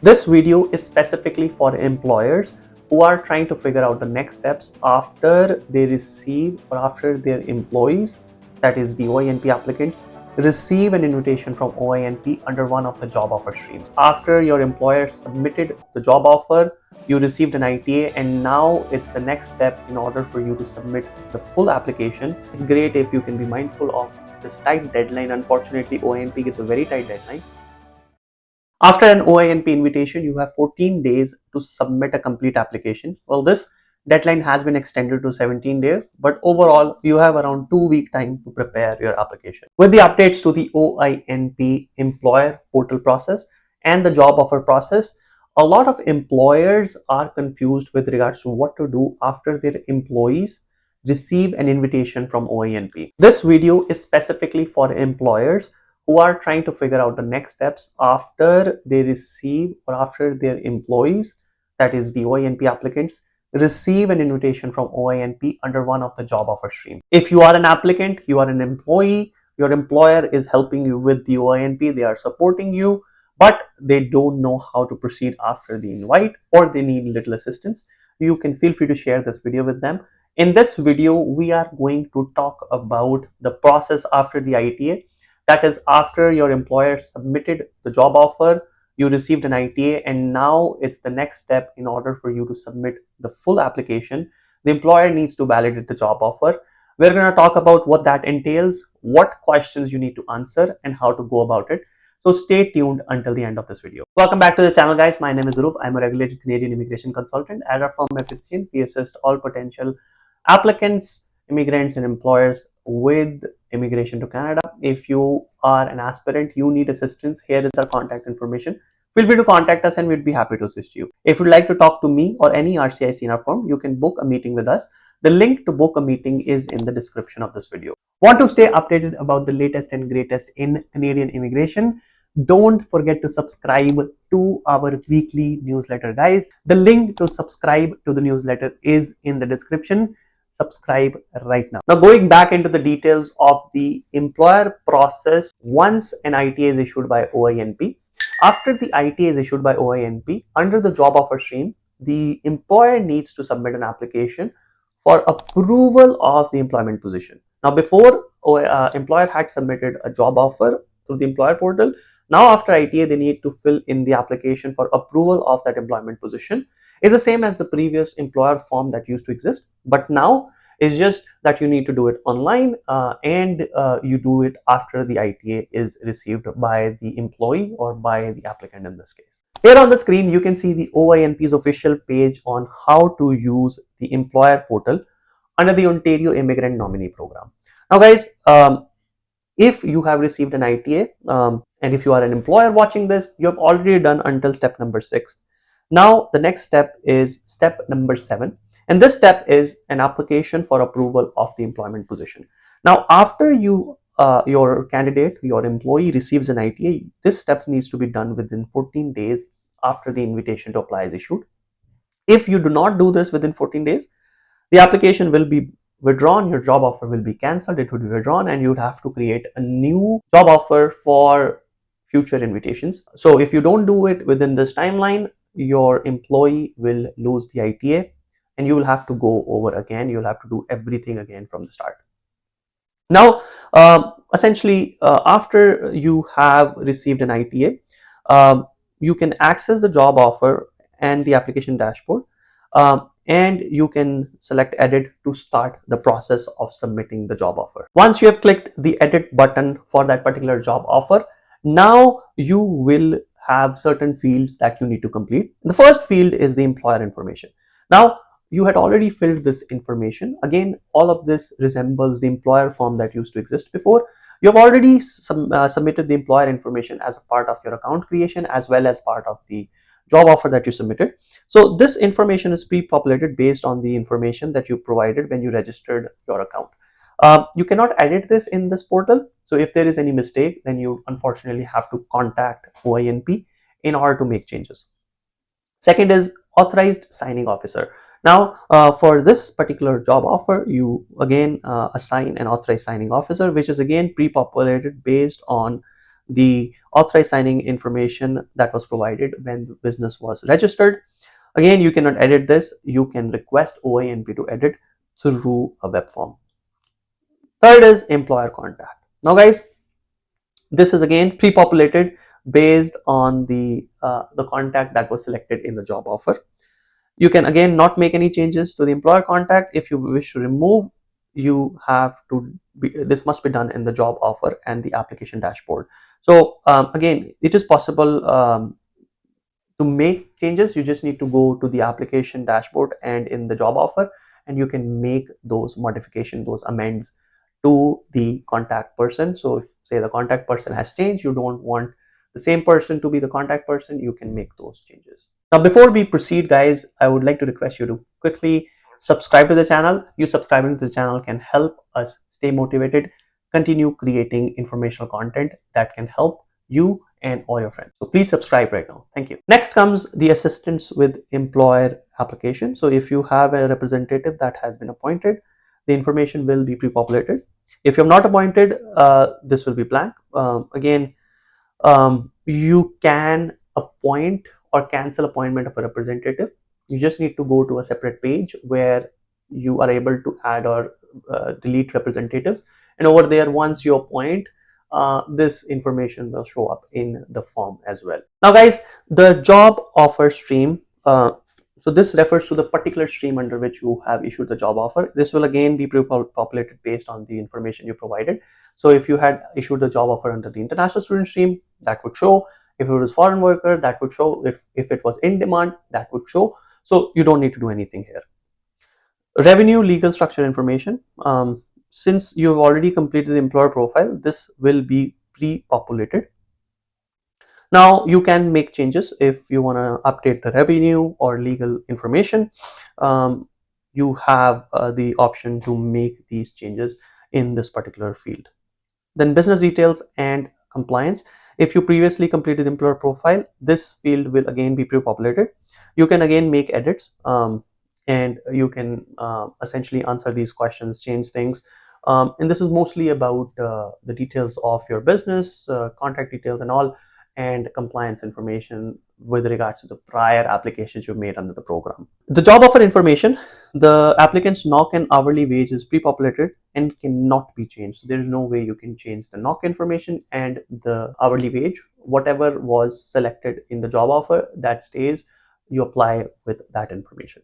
This video is specifically for employers who are trying to figure out the next steps after they receive or after their employees, that is the OINP applicants, receive an invitation from OINP under one of the job offer streams. After your employer submitted the job offer, you received an ITA, and now it's the next step in order for you to submit the full application. It's great if you can be mindful of this tight deadline. Unfortunately, OINP gives a very tight deadline. After an OINP invitation, you have 14 days to submit a complete application. Well, this deadline has been extended to 17 days, but overall, you have around 2 week time to prepare your application. With the updates to the OINP Employer Portal process and the job offer process, a lot of employers are confused with regards to what to do after their employees receive an invitation from OINP. This video is specifically for employers who are trying to figure out the next steps after they receive or after their employees, that is the OINP applicants, receive an invitation from OINP under one of the job offer stream. If you are an applicant, you are an employee, your employer is helping you with the OINP, they are supporting you, but they don't know how to proceed after the invite, or they need little assistance, you can feel free to share this video with them. In this video, we are going to talk about the process after the ITA. That is, after your employer submitted the job offer, you received an ITA, and now it's the next step in order for you to submit the full application. The employer needs to validate the job offer. We're going to talk about what that entails, what questions you need to answer, and how to go about it. So stay tuned until the end of this video. Welcome back to the channel, guys. My name is Dhruv. I'm a regulated Canadian immigration consultant. At our firm Efficient, we assist all potential applicants, immigrants, and employers with immigration to Canada. If you are an aspirant, you need assistance, here is our contact information. Feel free to contact us and we'd be happy to assist you. If you'd like to talk to me or any RCIC in our firm, you can book a meeting with us. The link to book a meeting is in the description of this video. Want to stay updated about the latest and greatest in Canadian immigration? Don't forget to subscribe to our weekly newsletter, guys. The link to subscribe to the newsletter is in the description. Subscribe right now. Now, going back into the details of the employer process, once an ITA is issued by OINP, after the ITA is issued by OINP, under the job offer stream, the employer needs to submit an application for approval of the employment position. Now, before employer had submitted a job offer through the employer portal, now after ITA, they need to fill in the application for approval of that employment position. It's the same as the previous employer form that used to exist, but now it's just that you need to do it online and you do it after the ITA is received by the employee or by the applicant in this case. Here on the screen, you can see the OINP's official page on how to use the employer portal under the Ontario Immigrant Nominee Program. Now, guys, if you have received an ITA and if you are an employer watching this, you have already done until step number 6. Now, the next step is step number 7, and this step is an application for approval of the employment position. Now, after your candidate, your employee receives an ITA, this step needs to be done within 14 days after the invitation to apply is issued. If you do not do this within 14 days, the application will be withdrawn, your job offer will be cancelled, it would be withdrawn, and you would have to create a new job offer for future invitations. So if you don't do it within this timeline, your employee will lose the ITA and you will have to go over again. You'll have to do everything again from the start. Now, essentially, after you have received an ITA, you can access the job offer and the application dashboard, and you can select edit to start the process of submitting the job offer. Once you have clicked the edit button for that particular job offer, now you will have certain fields that you need to complete. The first field is the employer information. Now, you had already filled this information. Again, all of this resembles the employer form that used to exist before. You have already submitted the employer information as a part of your account creation as well as part of the job offer that you submitted. So this information is pre-populated based on the information that you provided when you registered your account. You cannot edit this in this portal. So if there is any mistake, then you unfortunately have to contact OINP in order to make changes. Second is authorized signing officer. Now, for this particular job offer, you again assign an authorized signing officer, which is again pre-populated based on the authorized signing information that was provided when the business was registered. Again, you cannot edit this. You can request OINP to edit through a web form. Third is employer contact. Now guys, this is again pre-populated based on the contact that was selected in the job offer. You can again not make any changes to the employer contact. If you wish to remove, you have to this must be done in the job offer and the application dashboard. So again, it is possible to make changes. You just need to go to the application dashboard and in the job offer, and you can make those modifications, those amends to the contact person. So if say the contact person has changed, you don't want the same person to be the contact person, you can make those changes. Now before we proceed guys, I would like to request you to quickly subscribe to the channel. You subscribing to the channel can help us stay motivated, continue creating informational content that can help you and all your friends. So please subscribe right now. Thank you. Next comes the assistance with employer application. So if you have a representative that has been appointed, the information will be pre-populated. If you're not appointed, this will be blank. Again, you can appoint or cancel appointment of a representative. You just need to go to a separate page where you are able to add or delete representatives, and over there once you appoint, this information will show up in the form as well. Now guys, the job offer stream, so this refers to the particular stream under which you have issued the job offer. This will again be pre-populated based on the information you provided. So if you had issued the job offer under the international student stream, that would show. If it was foreign worker, that would show. If it was in demand, that would show. So you don't need to do anything here. Revenue legal structure information. Since you've already completed the employer profile, this will be pre-populated. Now you can make changes if you want to update the revenue or legal information. You have the option to make these changes in this particular field. Then business details and compliance. If you previously completed the employer profile, this field will again be pre-populated. You can again make edits, and you can essentially answer these questions, change things. And this is mostly about the details of your business, contact details and all, and compliance information with regards to the prior applications you've made under the program. The job offer information, the applicant's NOC and hourly wage is pre-populated and cannot be changed. So there is no way you can change the NOC information and the hourly wage. Whatever was selected in the job offer, that stays. You apply with that information.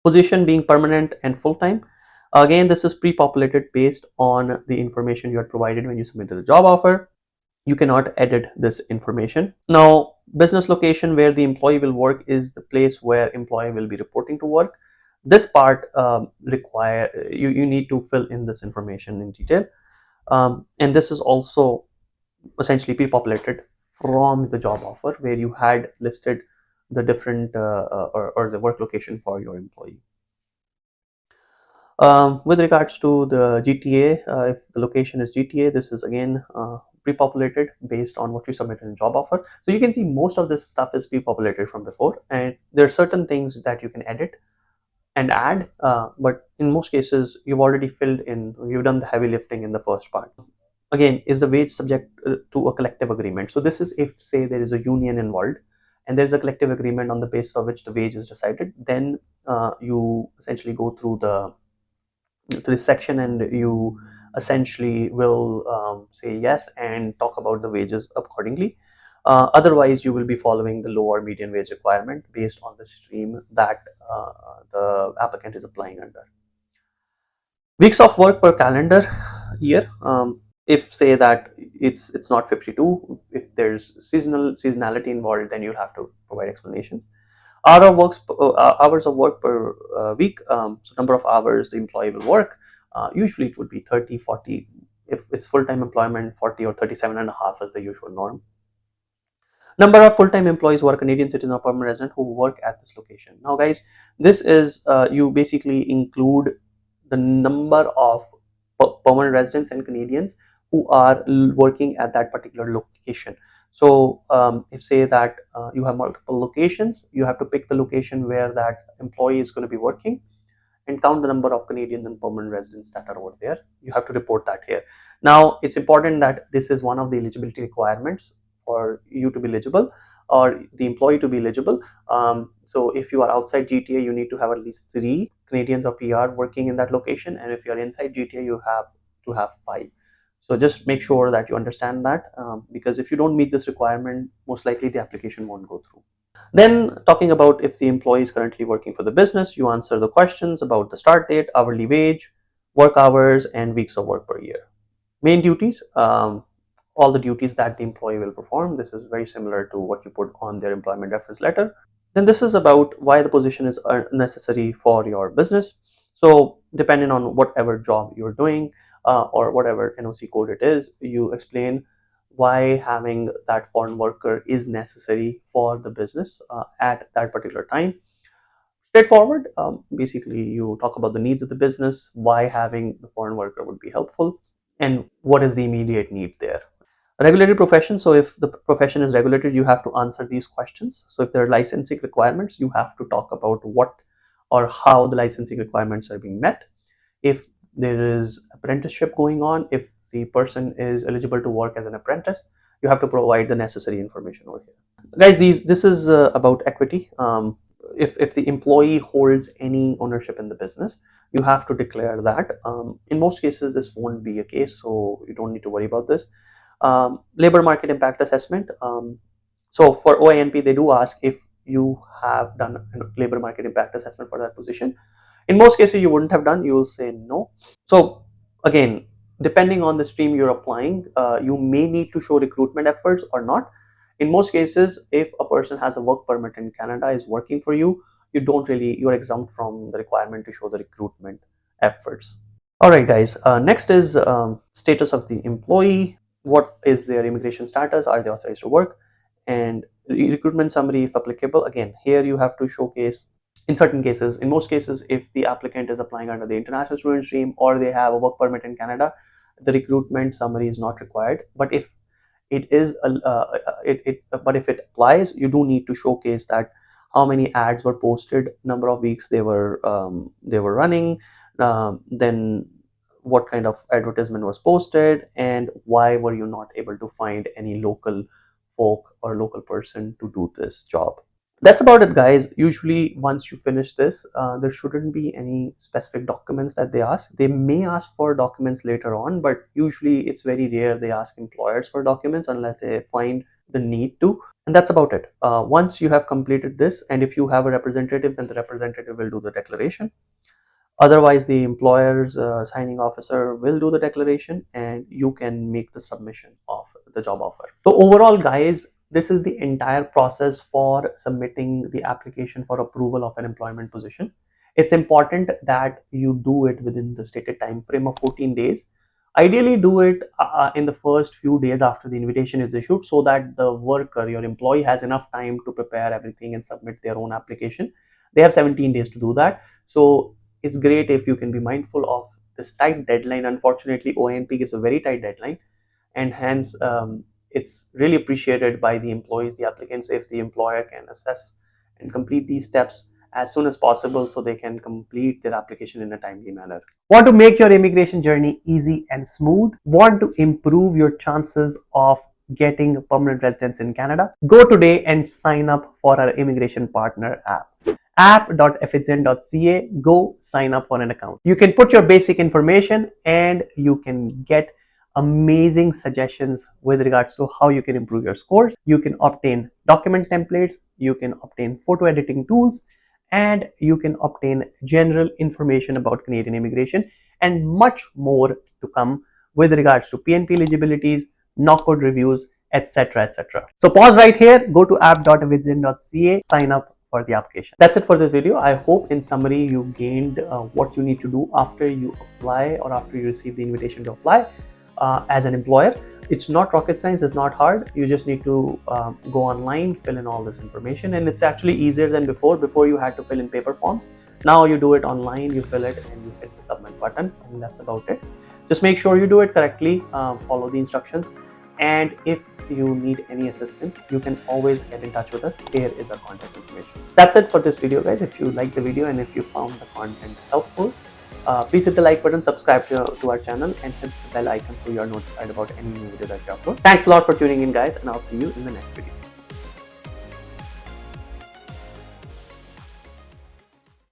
Position being permanent and full-time. Again, this is pre-populated based on the information you had provided when you submitted the job offer. You cannot edit this information. Now, business location where the employee will work is the place where employee will be reporting to work. This part you need to fill in this information in detail, and this is also essentially pre-populated from the job offer where you had listed the different or the work location for your employee. With regards to the GTA, if the location is GTA, this is again pre-populated based on what you submitted in job offer. So you can see most of this stuff is pre-populated from before, and there are certain things that you can edit and add, but in most cases you've already filled in, you've done the heavy lifting in the first part. Again, is the wage subject to a collective agreement? So this is if say there is a union involved and there's a collective agreement on the basis of which the wage is decided, then you essentially go through to this section and you essentially will say yes and talk about the wages accordingly. Otherwise, you will be following the low or median wage requirement based on the stream that the applicant is applying under. Weeks of work per calendar year. If say that it's not 52, if there's seasonality involved, then you'll have to provide explanation. Hours of work per week. So number of hours the employee will work. Usually it would be 30, 40. If it's full-time employment, 40 or 37 and a half is the usual norm. Number of full-time employees who are Canadian citizen or permanent resident who work at this location. Now guys, this is you basically include the number of permanent residents and Canadians who are working at that particular location. So if say that you have multiple locations, you have to pick the location where that employee is going to be working, and count the number of Canadian and permanent residents that are over there. You have to report that here. Now, it's important that this is one of the eligibility requirements for you to be eligible, or the employee to be eligible. So if you are outside GTA, you need to have at least 3 Canadians or PR working in that location, and if you are inside GTA, you have to have 5. So just make sure that you understand that, because if you don't meet this requirement, most likely the application won't go through. Then, talking about if the employee is currently working for the business, you answer the questions about the start date, hourly wage, work hours, and weeks of work per year. Main duties, all the duties that the employee will perform. This is very similar to what you put on their employment reference letter. Then this is about why the position is necessary for your business. So depending on whatever job you're doing, or whatever NOC code it is, you explain why having that foreign worker is necessary for the business at that particular time. Straightforward. Basically, you talk about the needs of the business, why having the foreign worker would be helpful, and what is the immediate need there. Regulated profession. So if the profession is regulated, you have to answer these questions. So if there are licensing requirements, you have to talk about what or how the licensing requirements are being met. If there is apprenticeship going on, if the person is eligible to work as an apprentice, you have to provide the necessary information over here. Guys, this is about equity. If the employee holds any ownership in the business, you have to declare that. In most cases, this won't be a case, so you don't need to worry about this. Labor market impact assessment. So for OINP, they do ask if you have done a labor market impact assessment for that position. In most cases, you wouldn't have done. You will say no. So again, depending on the stream you're applying, you may need to show recruitment efforts or not. In most cases, if a person has a work permit in Canada, is working for you, you're exempt from the requirement to show the recruitment efforts. All right, guys. Next is status of the employee. What is their immigration status? Are they authorized to work? And recruitment summary, if applicable. Again, here you have to showcase, in certain cases, in most cases, if the applicant is applying under the international student stream or they have a work permit in Canada, the recruitment summary is not required. But if it is but if it applies, you do need to showcase that how many ads were posted, number of weeks they were running, then what kind of advertisement was posted, and why were you not able to find any local folk or local person to do this job. That's about it, guys. Usually once you finish this, there shouldn't be any specific documents that they ask. They may ask for documents later on, but usually it's very rare they ask employers for documents unless they find the need to. And that's about it. Once you have completed this, and if you have a representative, then the representative will do the declaration. Otherwise, the employer's signing officer will do the declaration, and you can make the submission of the job offer. So overall, guys, this is the entire process for submitting the application for approval of an employment position. It's important that you do it within the stated time frame of 14 days. Ideally, do it in the first few days after the invitation is issued, so that the worker, your employee, has enough time to prepare everything and submit their own application. They have 17 days to do that. So it's great if you can be mindful of this tight deadline. Unfortunately, OINP gives a very tight deadline, and hence it's really appreciated by the employees, the applicants, if the employer can assess and complete these steps as soon as possible so they can complete their application in a timely manner. Want to make your immigration journey easy and smooth? Want to improve your chances of getting permanent residence in Canada? Go today and sign up for our immigration partner app. app.efficient.ca. Go sign up for an account. You can put your basic information and you can get amazing suggestions with regards to how you can improve your scores. You can obtain document templates, you can obtain photo editing tools, and you can obtain general information about Canadian immigration and much more to come with regards to PNP eligibilities, knock code reviews, etc. etc. So pause right here, go to app.efficient.ca, sign up for the application. That's it for this video. I hope in summary you gained what you need to do after you apply or after you receive the invitation to apply as an employer. It's not rocket science, it's not hard. You just need to go online, fill in all this information, and it's actually easier than before. Before you had to fill in paper forms. Now you do it online, you fill it and you hit the submit button, and that's about it. Just make sure you do it correctly, follow the instructions. And if you need any assistance, you can always get in touch with us. Here is our contact information. That's it for this video, guys. If you like the video and if you found the content helpful, please hit the like button, subscribe to our channel, and hit the bell icon so you are notified about any new video that we upload. Thanks a lot for tuning in, guys, and I'll see you in the next video.